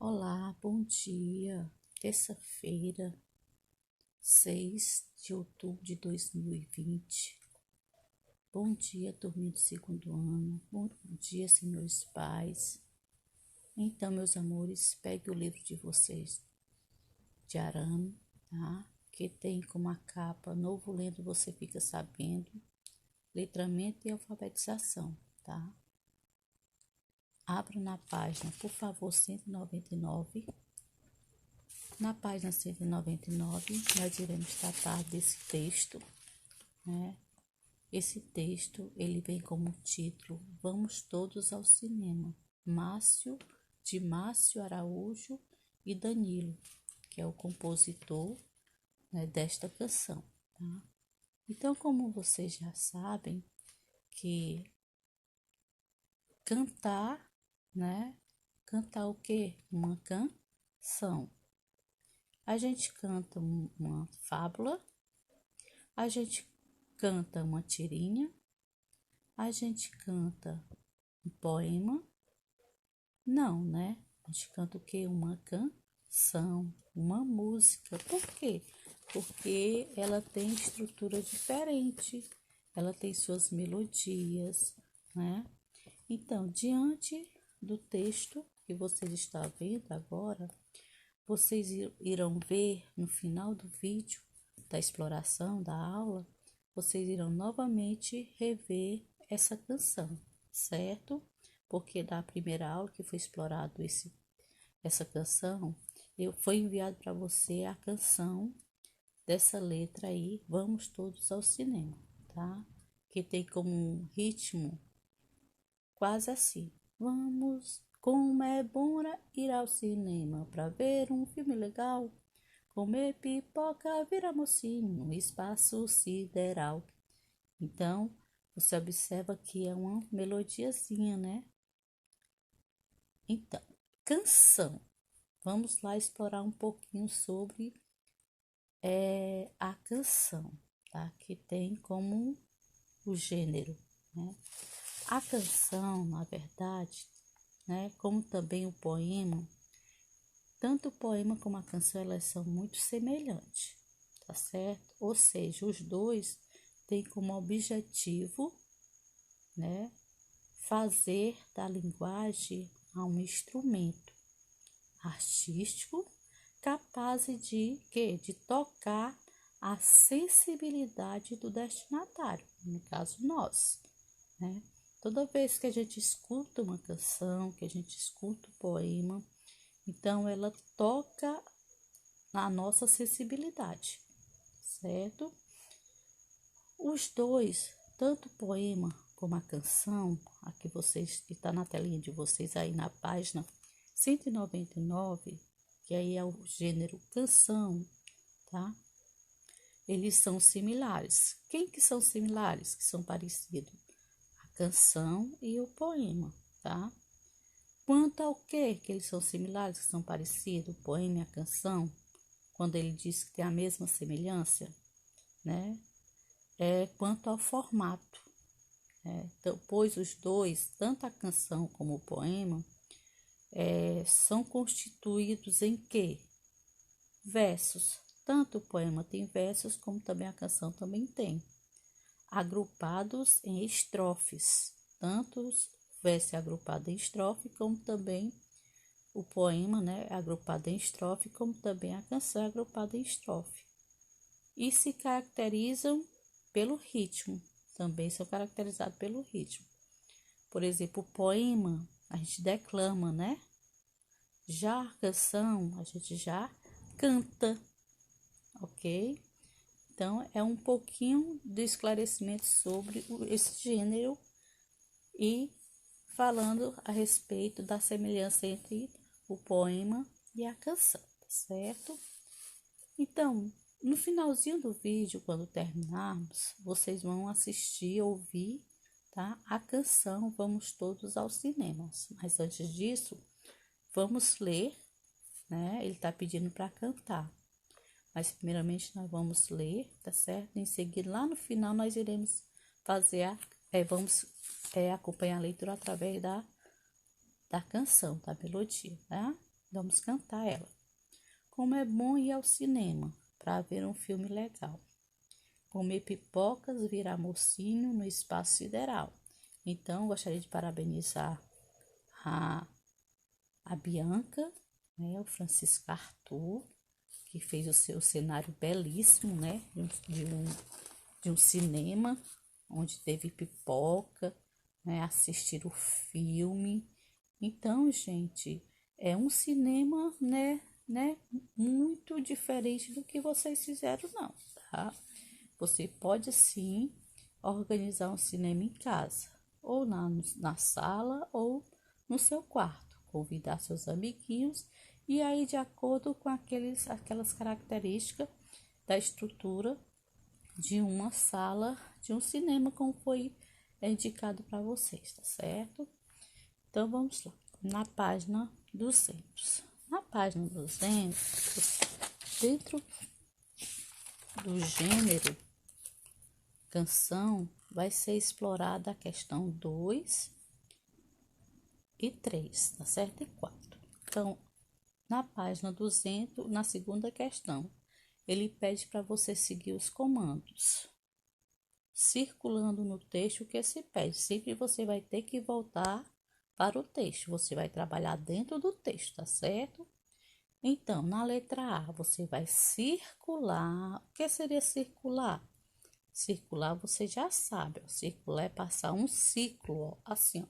Olá, bom dia. Terça-feira, 6 de outubro de 2020. Bom dia, turminha do segundo ano. Bom dia, senhores pais. Então, meus amores, pegue o livro de vocês de Arame, tá? Que tem como a capa Novo Lendo Você Fica Sabendo, letramento e alfabetização, tá? Abra na página, por favor, 199. Na página 199, nós iremos tratar desse texto, né? Esse texto, ele vem como título Vamos Todos ao Cinema, de Márcio Araújo e Danilo, que é o compositor, né, desta canção, tá? Então, como vocês já sabem, que cantar, né? Cantar o quê? Uma canção. A gente canta uma fábula, a gente canta uma tirinha, a gente canta um poema. Não, né? A gente canta o quê? Uma canção, uma música. Por quê? Porque ela tem estrutura diferente, ela tem suas melodias, né? Então, diante do texto que vocês estão vendo agora, vocês irão ver no final do vídeo da exploração da aula, vocês irão novamente rever essa canção, certo? Porque da primeira aula que foi explorado essa canção, foi enviado para você a canção dessa letra aí, Vamos Todos ao Cinema, tá? Que tem como um ritmo quase assim. Vamos, como é bom ir ao cinema para ver um filme legal, comer pipoca, virar mocinho no espaço sideral. Então, você observa que é uma melodiazinha, né? Então, canção. Vamos lá explorar um pouquinho sobre a canção, tá? Que tem como o gênero, né? A canção, na verdade, né? Como também o poema, tanto o poema como a canção, elas são muito semelhantes, tá certo? Ou seja, os dois têm como objetivo, né, fazer da linguagem um instrumento artístico capaz de tocar a sensibilidade do destinatário, no caso nós, né? Toda vez que a gente escuta uma canção, que a gente escuta um poema, então ela toca na nossa sensibilidade, certo? Os dois, tanto o poema como a canção, aqui vocês, que está na telinha de vocês aí na página 199, que aí é o gênero canção, tá? Eles são similares. Quem que são similares? Que são parecidos? A canção e o poema, tá? Quanto ao que eles são similares, que são parecidos, o poema e a canção, quando ele diz que tem a mesma semelhança, né? Quanto ao formato, então, pois os dois, tanto a canção como o poema, são constituídos em quê? Versos. Tanto o poema tem versos, como também a canção também tem, agrupados em estrofes. Tanto o verso é agrupado em estrofe, como também o poema, né, é agrupado em estrofe, como também a canção é agrupada em estrofe. E se caracterizam pelo ritmo, também são caracterizados pelo ritmo. Por exemplo, o poema a gente declama, né? Já a canção a gente já canta, ok? Então, é um pouquinho de esclarecimento sobre esse gênero e falando a respeito da semelhança entre o poema e a canção, tá certo? Então, no finalzinho do vídeo, quando terminarmos, vocês vão assistir, ouvir, tá? A canção Vamos Todos ao Cinema. Mas antes disso, vamos ler, né? Ele tá pedindo para cantar. Mas primeiramente nós vamos ler, tá certo? Em seguida, lá no final, nós iremos fazer vamos acompanhar a leitura através da canção, da melodia, tá? Vamos cantar ela. Como é bom ir ao cinema para ver um filme legal. Comer pipocas, virar mocinho no espaço sideral. Então, gostaria de parabenizar a, a Bianca, né, o Francisco Arthur, que fez o seu cenário belíssimo, né, de um cinema, onde teve pipoca, né, assistir o filme. Então, gente, é um cinema, né, muito diferente do que vocês fizeram, não, tá? Você pode sim organizar um cinema em casa, ou na sala, ou no seu quarto. Convidar seus amiguinhos e aí, de acordo com aquelas características da estrutura de uma sala, de um cinema, como foi indicado para vocês, tá certo? Então, vamos lá. Na página 200. Na página 200, dentro do gênero canção, vai ser explorada a questão 2 e 3, tá certo? E 4. Então, na página 200, na segunda questão, ele pede para você seguir os comandos. Circulando no texto o que se pede. Sempre você vai ter que voltar para o texto. Você vai trabalhar dentro do texto, tá certo? Então, na letra A, você vai circular. O que seria circular? Circular, você já sabe. Ó. Circular é passar um ciclo, ó, assim, ó.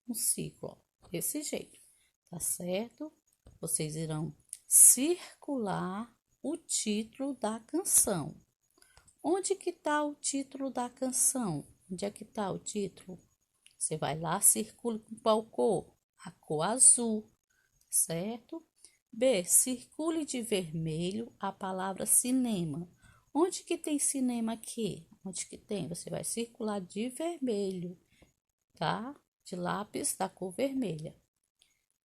Um ciclo, ó, desse jeito, tá certo? Vocês irão circular o título da canção. Onde que tá o título da canção? Onde é que tá o título? Você vai lá, circula com qual cor? A cor azul, certo? B, circule de vermelho a palavra cinema. Onde que tem cinema aqui? Onde que tem? Você vai circular de vermelho, tá? De lápis da cor vermelha.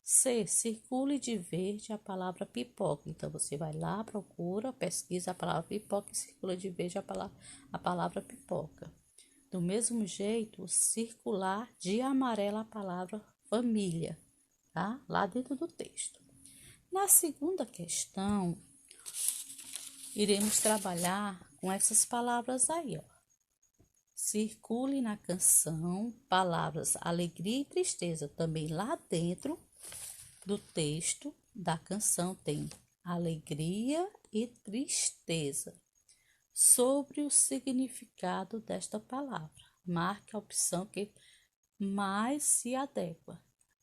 C, circule de verde a palavra pipoca. Então, você vai lá, procura, pesquisa a palavra pipoca e circula de verde a palavra pipoca. Do mesmo jeito, circular de amarelo a palavra família, tá? Lá dentro do texto. Na segunda questão, iremos trabalhar com essas palavras aí, ó. Circule na canção palavras alegria e tristeza. Também lá dentro do texto da canção tem alegria e tristeza. Sobre o significado desta palavra, marque a opção que mais se adequa.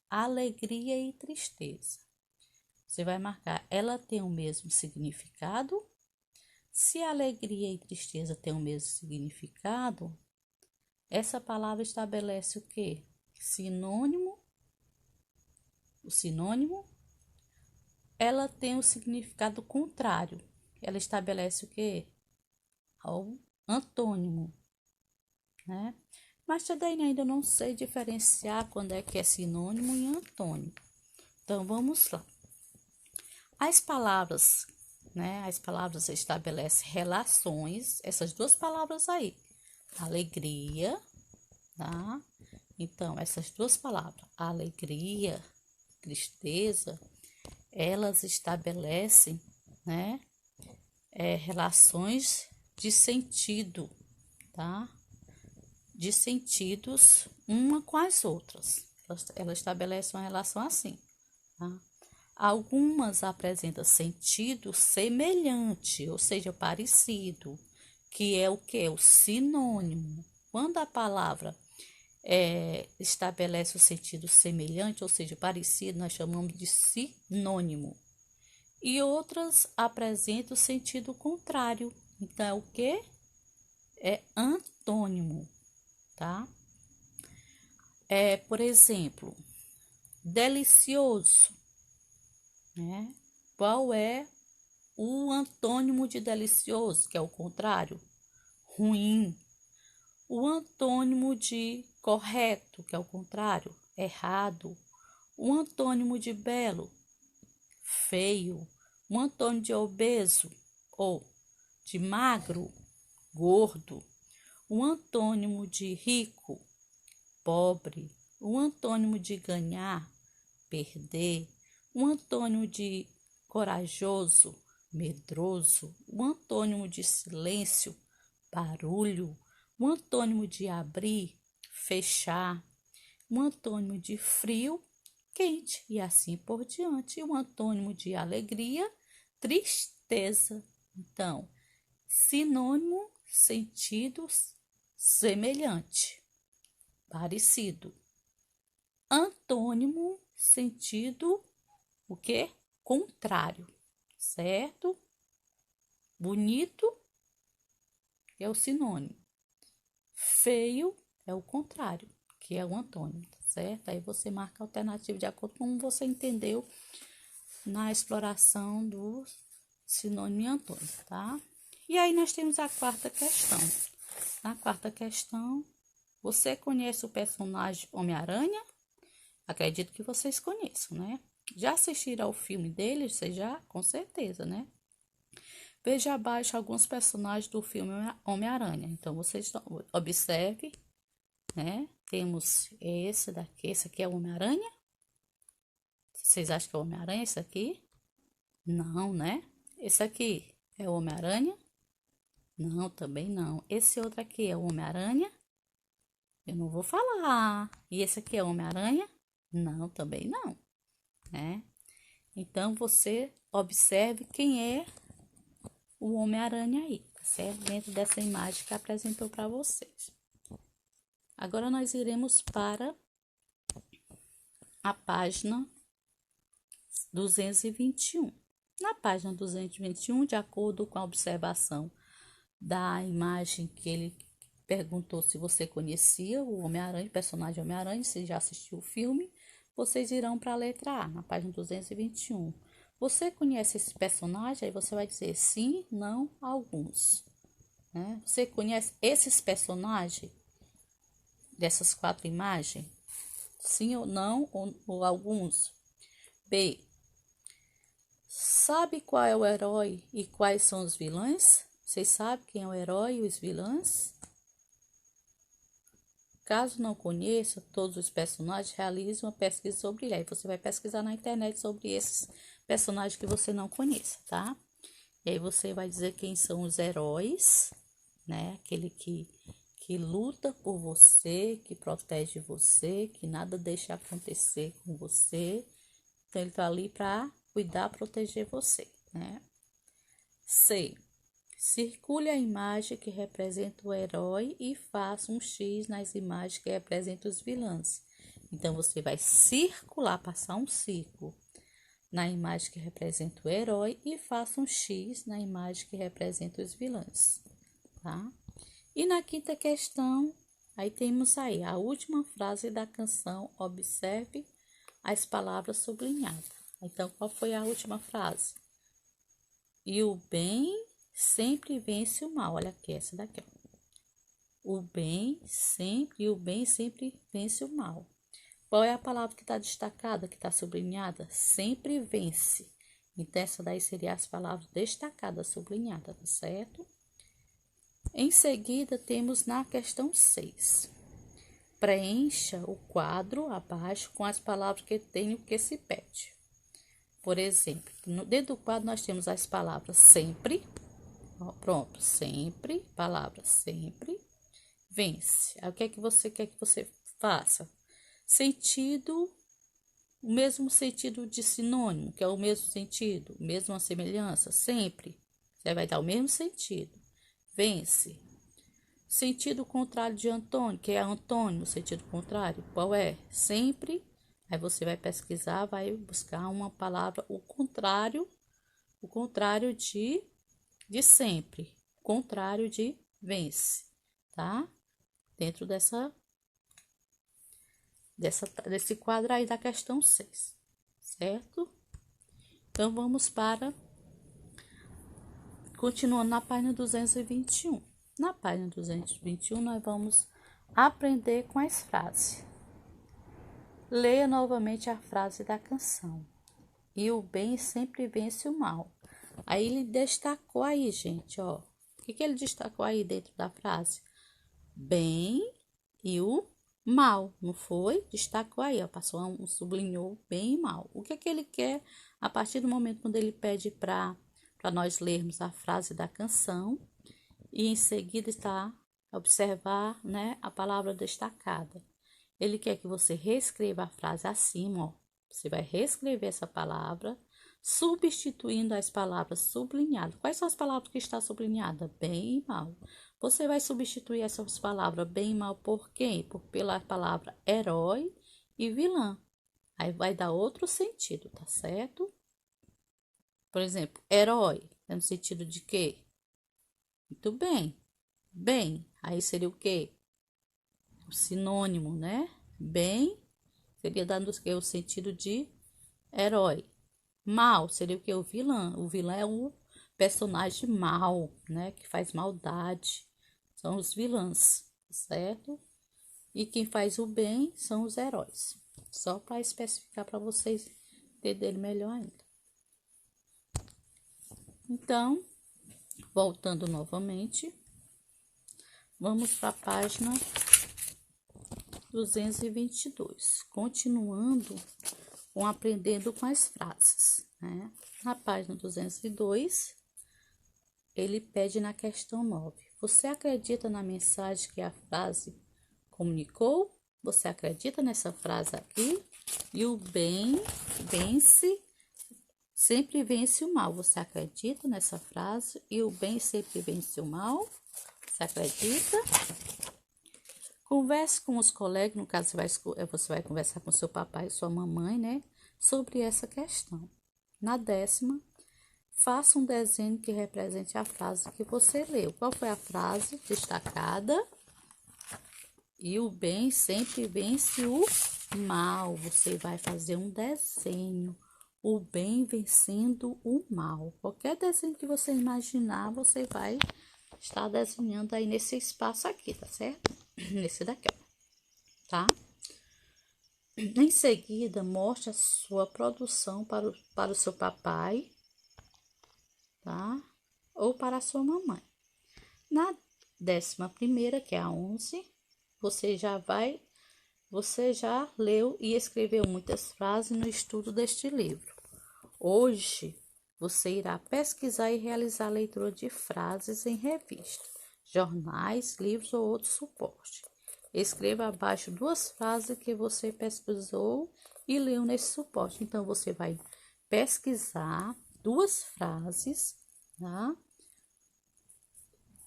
Alegria e tristeza. Você vai marcar, ela tem o mesmo significado? Se alegria e tristeza têm o mesmo significado, essa palavra estabelece o quê? Sinônimo. O sinônimo, ela tem o significado contrário. Ela estabelece o quê? O antônimo, né? Mas também ainda não sei diferenciar quando é que é sinônimo e antônimo. Então, vamos lá. As palavras, né? As palavras estabelecem relações, essas duas palavras aí. Alegria, tá? Então, essas duas palavras, alegria, tristeza, elas estabelecem, né? Relações de sentido, tá? De sentidos uma com as outras. Ela estabelece uma relação assim, tá? Algumas apresentam sentido semelhante, ou seja, parecido, que é o que? O sinônimo. Quando a palavra estabelece o sentido semelhante, ou seja, parecido, nós chamamos de sinônimo. E outras apresentam o sentido contrário. Então, é o que? É antônimo, tá? Por exemplo, delicioso, né? Qual é o antônimo de delicioso, que é o contrário? Ruim. O antônimo de correto, que é o contrário? Errado. O antônimo de belo? Feio. O antônimo de obeso ou de magro? Gordo. O antônimo de rico? Pobre. O antônimo de ganhar? Perder. um antônimo de corajoso, medroso, um antônimo de silêncio, barulho, um antônimo de abrir, fechar, um antônimo de frio, quente e assim por diante, um antônimo de alegria, tristeza. Então, sinônimo, sentido semelhante, parecido. Antônimo, sentido, o quê? Contrário, certo? Bonito é o sinônimo. Feio é o contrário, que é o antônimo, certo? Aí você marca a alternativa de acordo com como você entendeu na exploração do sinônimo e antônimo, tá? E aí nós temos a quarta questão. Na quarta questão, você conhece o personagem Homem-Aranha? Acredito que vocês conheçam, né? Já assistiram ao filme dele? Você já? Com certeza, né? Veja abaixo alguns personagens do filme Homem-Aranha. Então, vocês observem, né? Temos esse aqui é o Homem-Aranha. Vocês acham que é o Homem-Aranha esse aqui? Não, né? Esse aqui é o Homem-Aranha? Não, também não. Esse outro aqui é o Homem-Aranha? Eu não vou falar. E esse aqui é o Homem-Aranha? Não, também não, né? Então, você observe quem é o Homem-Aranha aí, tá certo? Dentro dessa imagem que apresentou para vocês. Agora, nós iremos para a página 221. Na página 221, de acordo com a observação da imagem que ele perguntou se você conhecia o Homem-Aranha, o personagem Homem-Aranha, se já assistiu o filme, vocês irão para a letra A, na página 221. Você conhece esse personagem? Aí você vai dizer sim, não, alguns. Né? Você conhece esses personagens dessas 4 imagens? Sim ou não, ou alguns? B. Sabe qual é o herói e quais são os vilões? Vocês sabem quem é o herói e os vilões? Caso não conheça todos os personagens, realize uma pesquisa sobre ele. Aí você vai pesquisar na internet sobre esses personagens que você não conheça, tá? E aí você vai dizer quem são os heróis, né? Aquele que luta por você, que protege você, que nada deixa acontecer com você. Então, ele tá ali para cuidar, proteger você, né? C. Circule a imagem que representa o herói e faça um X nas imagens que representam os vilões. Então, você vai circular, passar um círculo na imagem que representa o herói e faça um X na imagem que representa os vilões, tá? E na quinta questão, aí temos aí a última frase da canção, observe as palavras sublinhadas. Então, qual foi a última frase? E o bem sempre vence o mal. Olha aqui, essa daqui, ó. O bem sempre vence o mal. Qual é a palavra que está destacada, que está sublinhada? Sempre vence. Então, essa daí seria as palavras destacadas, sublinhadas, tá certo? Em seguida, temos na questão 6. Preencha o quadro abaixo com as palavras que tem o que se pede. Por exemplo, dentro do quadro nós temos as palavras sempre. Ó, pronto, sempre, palavra sempre, vence. Aí, o que é que você quer que você faça? Sentido, o mesmo sentido de sinônimo, que é o mesmo sentido, mesma semelhança, sempre. Você vai dar o mesmo sentido. Vence. Sentido contrário de antônimo, que é antônimo, sentido contrário, qual é? Sempre. Aí você vai pesquisar, vai buscar uma palavra, o contrário de sempre, contrário de vence, tá? Dentro desse quadro aí da questão 6, certo? Então, vamos para, continuando na página 221. Na página 221, nós vamos aprender com as frases. Leia novamente a frase da canção. E o bem sempre vence o mal. Aí ele destacou aí, gente, ó. O que ele destacou aí dentro da frase? Bem e o mal, não foi? Destacou aí, ó, passou sublinhou bem mal. O que é que ele quer a partir do momento quando ele pede para nós lermos a frase da canção e em seguida está observar, né, a palavra destacada. Ele quer que você reescreva a frase acima, ó. Você vai reescrever essa palavra, substituindo as palavras sublinhadas. Quais são as palavras que estão sublinhadas? Bem e mal. Você vai substituir essas palavras bem e mal por quem? Pela palavra herói e vilã. Aí vai dar outro sentido, tá certo? Por exemplo, herói, é no sentido de quê? Muito bem. Bem, aí seria o quê? O sinônimo, né? Bem seria dando o sentido de herói. Mal seria o que? O vilão. O vilão é um personagem mal, né? Que faz maldade. São os vilãs, certo? E quem faz o bem são os heróis. Só para especificar para vocês entenderem melhor ainda. Então, voltando novamente, vamos para a página 222. Continuando com aprendendo com as frases, né? Na página 202, ele pede na questão 9. Você acredita na mensagem que a frase comunicou? Você acredita nessa frase aqui? E o bem vence, sempre vence o mal. Você acredita nessa frase? E o bem sempre vence o mal? Você acredita? Converse com os colegas, no caso você vai conversar com seu papai e sua mamãe, né? Sobre essa questão. Na 10ª, faça um desenho que represente a frase que você leu. Qual foi a frase destacada? E o bem sempre vence o mal. Você vai fazer um desenho. O bem vencendo o mal. Qualquer desenho que você imaginar, você vai estar desenhando aí nesse espaço aqui, tá certo? Nesse daqui, ó. Tá? Em seguida, mostre a sua produção para o seu papai, tá? Ou para a sua mamãe. Na 11ª, que é a 11, você já leu e escreveu muitas frases no estudo deste livro. Hoje, você irá pesquisar e realizar a leitura de frases em revistas, jornais, livros ou outro suporte. Escreva abaixo 2 frases que você pesquisou e leu nesse suporte. Então, você vai pesquisar 2 frases, tá?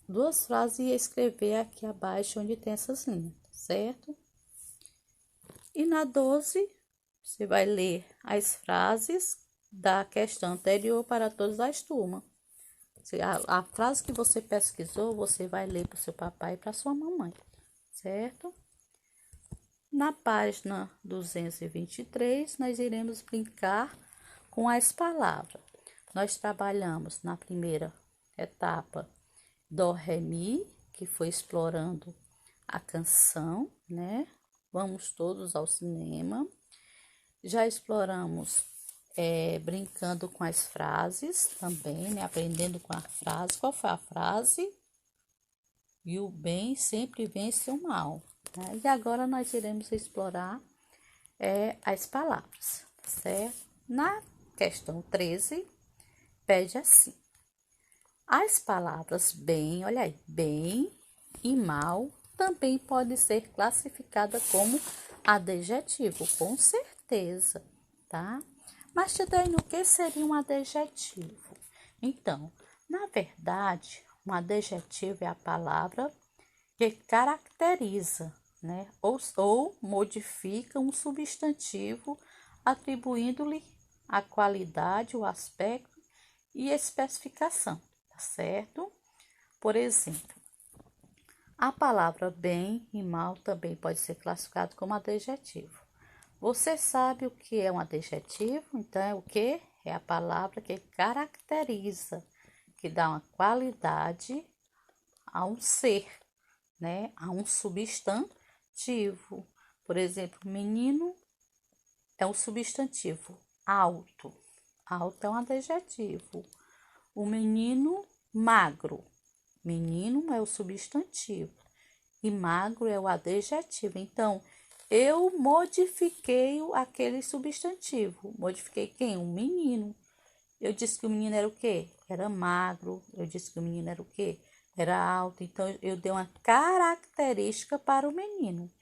2 frases e escrever aqui abaixo onde tem essas linhas, certo? E na 12, você vai ler as frases da questão anterior para todas as turmas. A frase que você pesquisou, você vai ler para o seu papai e para sua mamãe, certo? Na página 223, nós iremos brincar com as palavras. Nós trabalhamos na primeira etapa Dó, Ré, Mi, que foi explorando a canção, né? Vamos todos ao cinema. Já exploramos brincando com as frases também, né? Aprendendo com a frase. Qual foi a frase? E o bem sempre vence o mal. Né? E agora nós iremos explorar as palavras, certo? Na questão 13, pede assim. As palavras bem, olha aí, bem e mal também pode ser classificada como adjetivo, com certeza, tá? Mas, Tidaine, o que seria um adjetivo? Então, na verdade, um adjetivo é a palavra que caracteriza, né? Ou modifica um substantivo, atribuindo-lhe a qualidade, o aspecto e especificação, tá certo? Por exemplo, a palavra bem e mal também pode ser classificado como adjetivo. Você sabe o que é um adjetivo? Então, é o que? É a palavra que caracteriza, que dá uma qualidade a um ser, né? A um substantivo. Por exemplo, menino é um substantivo. Alto. Alto é um adjetivo. O menino magro. Menino é o substantivo. e magro é o adjetivo. Então, eu modifiquei aquele substantivo. Modifiquei quem? Um menino. Eu disse que o menino era o quê? Era magro. Eu disse que o menino era o quê? Era alto. Então, eu dei uma característica para o menino.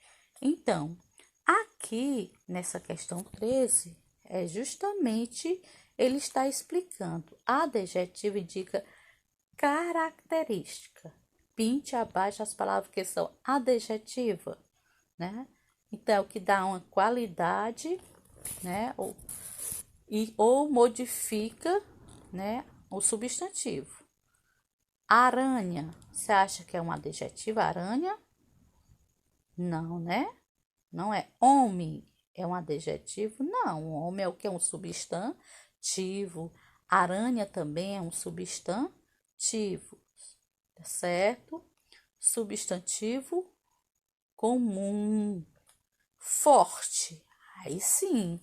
Então, aqui, nessa questão 13, é justamente ele está explicando. Adjetivo indica característica. Pinte abaixo as palavras que são adjetiva, né? Então, é o que dá uma qualidade, né? Ou modifica, né? O substantivo. Aranha, você acha que é um adjetivo, aranha? Não, né? Não é. Homem é um adjetivo? Não. Homem é o que? Um substantivo. Aranha também é um substantivo, tá certo? Substantivo comum. Forte. Aí sim.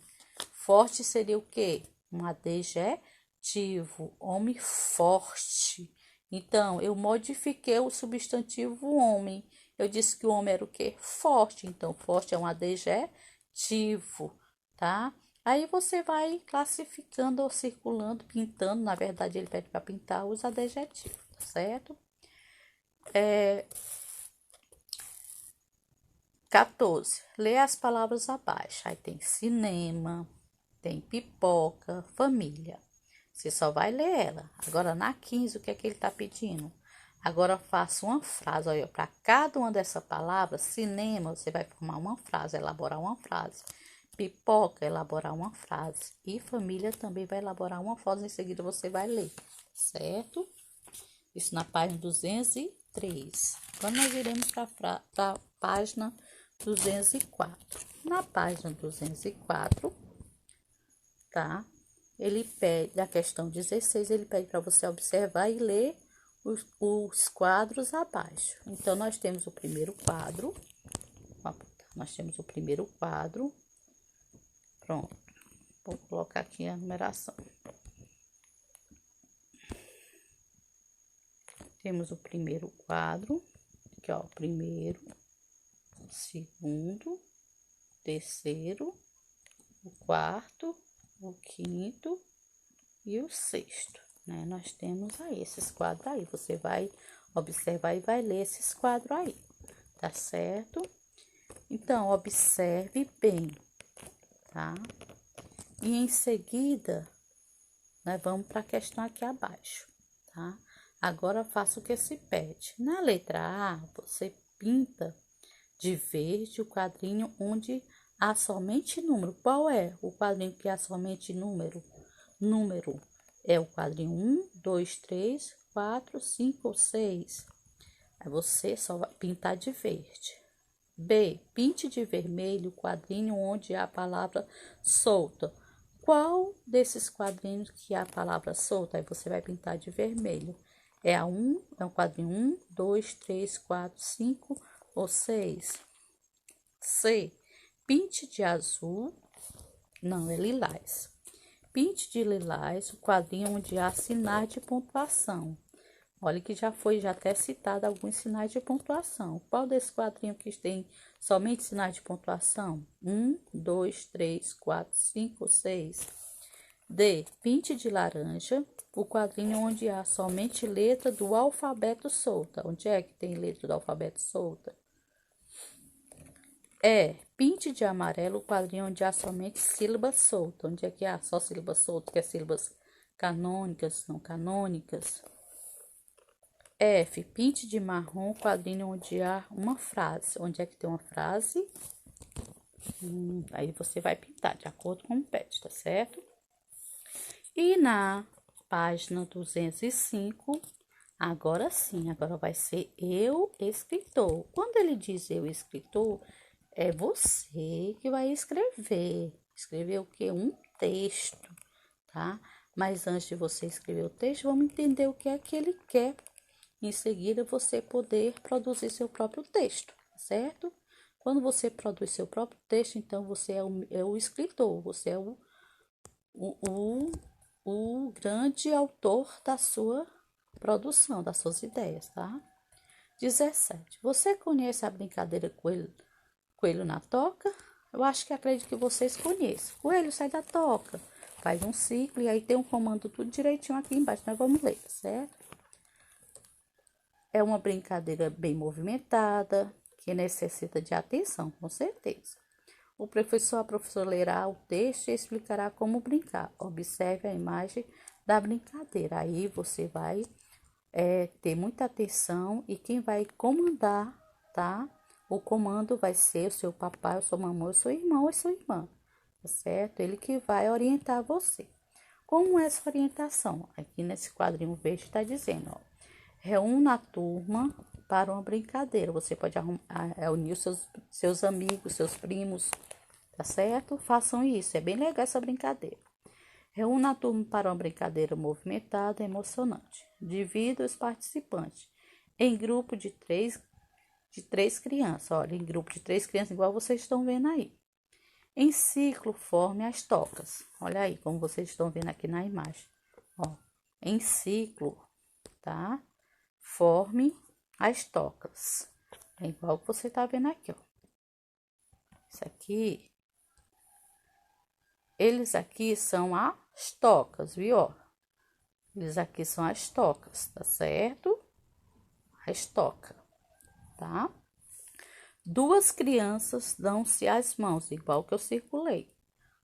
Forte seria o quê? Um adjetivo. Homem forte. Então, eu modifiquei o substantivo homem. Eu disse que o homem era o quê? Forte. Então, forte é um adjetivo, tá? Aí você vai classificando ou circulando, pintando. Na verdade, ele pede para pintar os adjetivos, tá certo? 14. Lê as palavras abaixo. Aí tem cinema, tem pipoca, família. Você só vai ler ela. Agora, na 15, o que é que ele está pedindo? Agora, faça uma frase. Olha, para cada uma dessa palavra, cinema, você vai formar uma frase, elaborar uma frase. Pipoca, elaborar uma frase. E família também vai elaborar uma frase. Em seguida, você vai ler, certo? Isso na página 203. Quando nós iremos para a página 204. Na página 204, tá? Ele pede, a questão 16, ele pede para você observar e ler os quadros abaixo. Então, nós temos o primeiro quadro. Nós temos o primeiro quadro. Pronto. Vou colocar aqui a numeração. Temos o primeiro quadro. Aqui, ó, o primeiro, segundo, terceiro, o quarto, o quinto e o sexto, né? Nós temos aí esses quadros aí. Você vai observar e vai ler esses quadros aí, tá certo? Então, observe bem, tá? E em seguida, nós vamos para a questão aqui abaixo, tá? Agora, faça o que se pede. Na letra A, você pinta de verde o quadrinho onde há somente número. Qual é o quadrinho que há somente número? Número é o quadrinho 1, 2, 3, 4, 5 ou 6. Aí você só vai pintar de verde. B. Pinte de vermelho o quadrinho onde há a palavra solta. Qual desses quadrinhos que há a palavra solta? Aí você vai pintar de vermelho. É o quadrinho 1, 2, 3, 4, 5 ou 6. C. Pinte de azul. Não, é lilás. Pinte de lilás o quadrinho onde há sinais de pontuação. Olha que já foi até citado alguns sinais de pontuação. Qual desse quadrinho que tem somente sinais de pontuação? 1, 2, 3, 4, 5, 6. D. Pinte de laranja o quadrinho onde há somente letra do alfabeto solta. Onde é que tem letra do alfabeto solta? Pinte de amarelo o quadrinho onde há somente sílabas soltas. Onde é que há só sílabas soltas, que é sílabas canônicas, não canônicas. F. Pinte de marrom o quadrinho onde há uma frase. Onde é que tem uma frase? Aí você vai pintar de acordo com o pede, tá certo? E na página 205, agora sim, agora vai ser eu, escritor. Quando ele diz eu, escritor, é você que vai escrever. Escrever o quê? Um texto, tá? Mas antes de você escrever o texto, vamos entender o que é que ele quer. Em seguida, você poder produzir seu próprio texto, certo? Quando você produz seu próprio texto, então você é o escritor, você é o grande autor da sua produção, das suas ideias, tá? 17. Você conhece a brincadeira coelho na toca? Eu acho que acredito que vocês conheçam. Coelho sai da toca, faz um ciclo e aí tem um comando tudo direitinho aqui embaixo. Nós vamos ler, certo? É uma brincadeira bem movimentada, que necessita de atenção, com certeza. A professora lerá o texto e explicará como brincar. Observe a imagem da brincadeira. Aí você vai ter muita atenção e quem vai comandar, tá? O comando vai ser o seu papai, a sua mamãe, o seu irmão ou sua irmã, tá certo? Ele que vai orientar você. Como é essa orientação? Aqui nesse quadrinho verde está dizendo, ó, reúna a turma para uma brincadeira. Você pode unir seus amigos, seus primos, tá certo? Façam isso, é bem legal essa brincadeira. Reúna a turma para uma brincadeira movimentada e emocionante. Divida os participantes em grupo de três crianças. Olha, em grupo de 3 crianças, igual vocês estão vendo aí. Em ciclo, forme as tocas. Olha aí, como vocês estão vendo aqui na imagem. Ó, em ciclo, tá? Forme as tocas. É igual que você tá vendo aqui, ó. Isso aqui, eles aqui são as tocas, viu? Ó, eles aqui são as tocas, tá certo? As tocas, tá? 2 crianças dão-se as mãos, igual que eu circulei,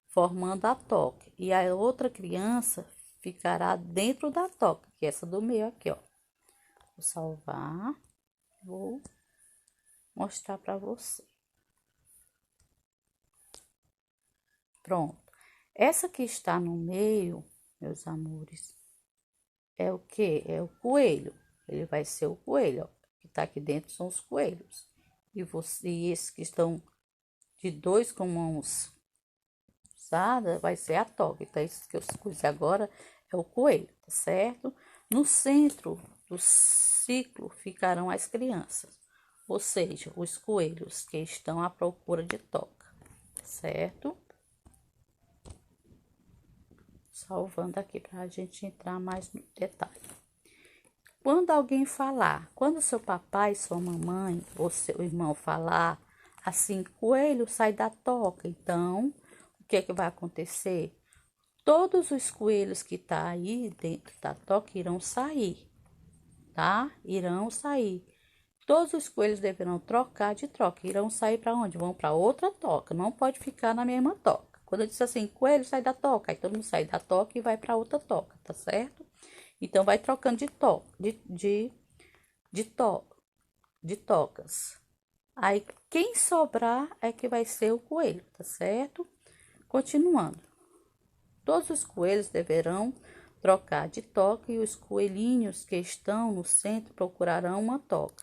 formando a toca. E a outra criança ficará dentro da toca, que é essa do meio aqui, ó. Vou salvar, vou mostrar para você. Pronto. Essa que está no meio, meus amores, é o quê? É o coelho. Ele vai ser o coelho, ó. O que tá aqui dentro são os coelhos. E esses que estão de 2 com mãos usadas, vai ser a toca. Então, isso que eu pus agora é o coelho, tá certo? No centro do ciclo ficarão as crianças, ou seja, os coelhos que estão à procura de toca, certo? Salvando aqui para a gente entrar mais no detalhe. Quando alguém falar, quando seu papai, sua mamãe ou seu irmão falar assim, coelho sai da toca, então, o que é que vai acontecer? Todos os coelhos que tá aí dentro da toca irão sair, tá? Irão sair. Todos os coelhos deverão trocar de toca. Irão sair para onde? Vão para outra toca. Não pode ficar na mesma toca. Quando eu disse assim, coelho sai da toca, aí todo mundo sai da toca e vai para outra toca, tá certo? Então vai trocando de tocas. Aí quem sobrar é que vai ser o coelho, tá certo? Continuando. Todos os coelhos deverão trocar de toca e os coelhinhos que estão no centro procurarão uma toca.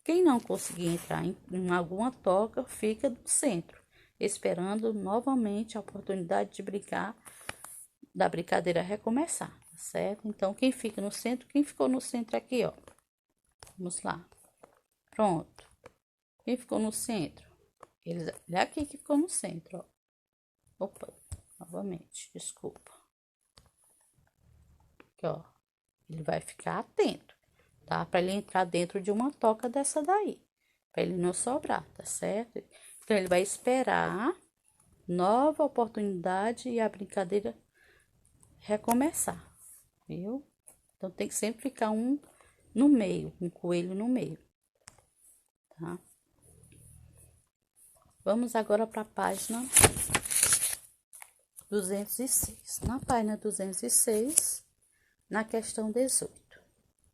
Quem não conseguir entrar em alguma toca fica no centro, esperando novamente a oportunidade de brincar, da brincadeira recomeçar, tá certo? Então, quem fica no centro, quem ficou no centro aqui, ó. Vamos lá. Pronto. Quem ficou no centro? Olha aqui que ficou no centro, ó. Opa, novamente, desculpa. Aqui, ó. Ele vai ficar atento, tá? Para ele entrar dentro de uma toca dessa daí, para ele não sobrar, tá certo? Então ele vai esperar nova oportunidade e a brincadeira recomeçar, viu? Então tem que sempre ficar um no meio, um coelho no meio, tá? Vamos agora para a página 206. Na página 206, na questão 18.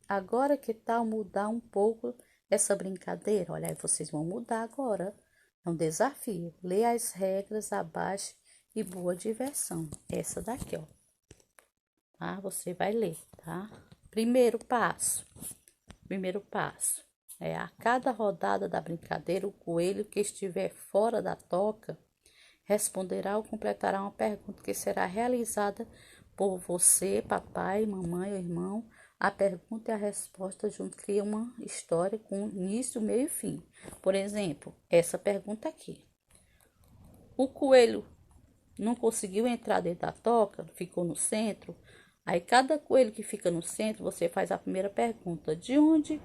Agora que tal mudar um pouco essa brincadeira? Olha, aí vocês vão mudar agora. É um desafio. Lê as regras abaixo e boa diversão. Essa daqui, ó. Tá? Você vai ler, tá? Primeiro passo. A cada rodada da brincadeira, o coelho que estiver fora da toca responderá ou completará uma pergunta que será realizada por você, papai, mamãe ou irmão. A pergunta e a resposta junto cria uma história com início, meio e fim. Por exemplo, essa pergunta aqui. O coelho não conseguiu entrar dentro da toca, ficou no centro. Aí, cada coelho que fica no centro, você faz a primeira pergunta. De onde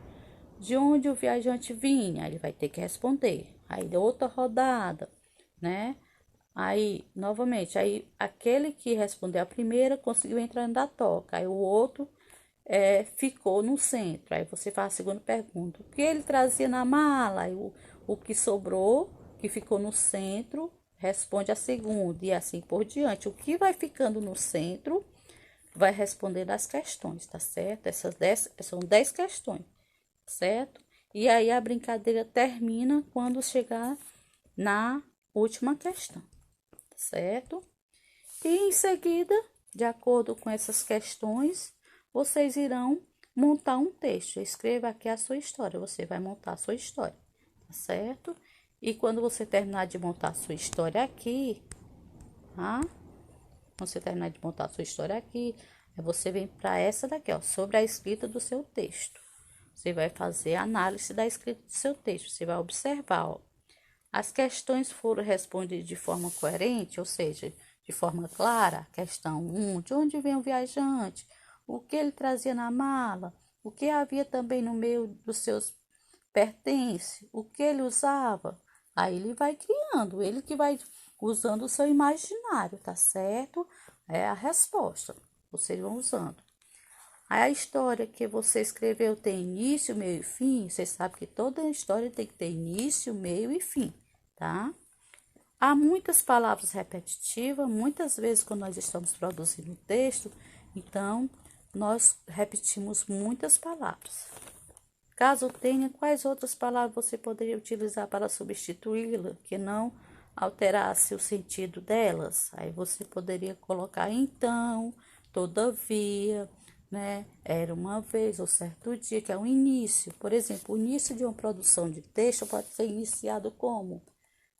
De onde o viajante vinha? Ele vai ter que responder. Aí, outra rodada, né? Aí, novamente, aí aquele que respondeu a primeira conseguiu entrar da toca. Aí o outro ficou no centro. Aí você faz a segunda pergunta. O que ele trazia na mala? Aí o que sobrou, que ficou no centro, responde a segunda. E assim por diante. O que vai ficando no centro vai responder as questões, tá certo? São 10 questões, certo? E aí a brincadeira termina quando chegar na última questão, certo? E em seguida, de acordo com essas questões, vocês irão montar um texto. Escreva aqui a sua história. Você vai montar a sua história, tá certo? E quando você terminar de montar a sua história aqui, tá? Quando você terminar de montar a sua história aqui, aí você vem para essa daqui, ó, sobre a escrita do seu texto. Você vai fazer a análise da escrita do seu texto. Você vai observar, ó, as questões foram respondidas de forma coerente, ou seja, de forma clara. Questão 1, de onde vem o viajante? O que ele trazia na mala? O que havia também no meio dos seus pertences? O que ele usava? Aí ele vai criando, ele que vai usando o seu imaginário, tá certo? É a resposta. Vocês vão usando. Aí a história que você escreveu tem início, meio e fim. Você sabe que toda história tem que ter início, meio e fim, tá? Há muitas palavras repetitivas, muitas vezes quando nós estamos produzindo o texto, então nós repetimos muitas palavras. Caso tenha, quais outras palavras você poderia utilizar para substituí-la, que não alterasse o sentido delas? Aí você poderia colocar então, todavia, né? Era uma vez ou certo dia, que é o início. Por exemplo, o início de uma produção de texto pode ser iniciado como?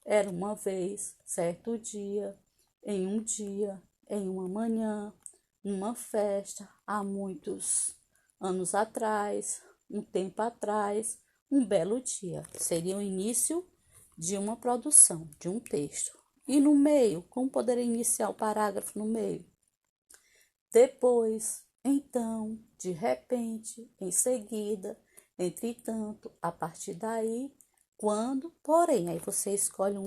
Era uma vez, certo dia, em uma manhã, numa festa, há muitos anos atrás, um tempo atrás, um belo dia. Seria o início de uma produção, de um texto. E no meio, como poderia iniciar o parágrafo no meio? Depois, então, de repente, em seguida, entretanto, a partir daí, quando, porém, aí você escolhe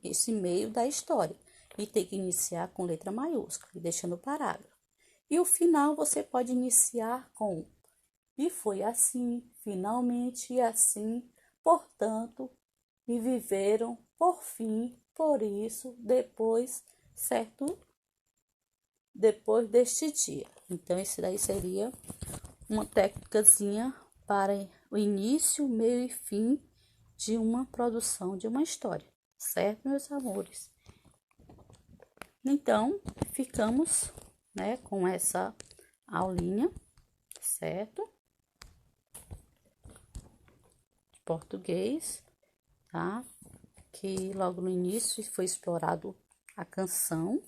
esse meio da história e tem que iniciar com letra maiúscula e deixando o parágrafo. E o final você pode iniciar com e foi assim, finalmente, e assim, portanto, e viveram, por fim, por isso, depois, certo? Depois deste dia. Então, esse daí seria uma técnicazinha para o início, meio e fim de uma produção de uma história, certo, meus amores? Então, ficamos, né, com essa aulinha, certo? De português, tá? Que logo no início foi explorado a canção,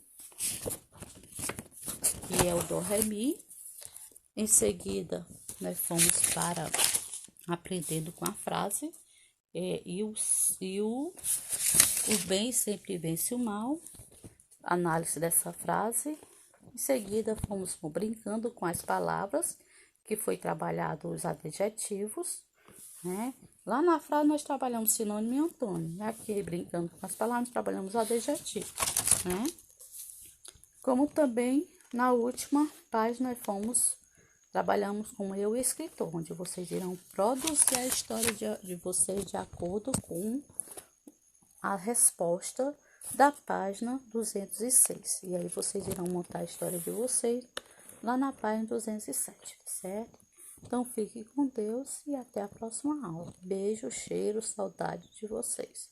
que é o Dó, Ré, Mi. Em seguida, nós fomos para aprendendo com a frase, o bem sempre vence o mal, análise dessa frase. Em seguida, fomos brincando com as palavras, que foi trabalhado os adjetivos, né? Lá na frase nós trabalhamos sinônimo e antônimo. Aqui, brincando com as palavras, trabalhamos o adjetivo, né? Como também na última página trabalhamos com eu e escritor, onde vocês irão produzir a história de vocês de acordo com a resposta da página 206. E aí vocês irão montar a história de vocês lá na página 207, certo? Então fique com Deus e até a próxima aula. Beijo, cheiro, saudade de vocês.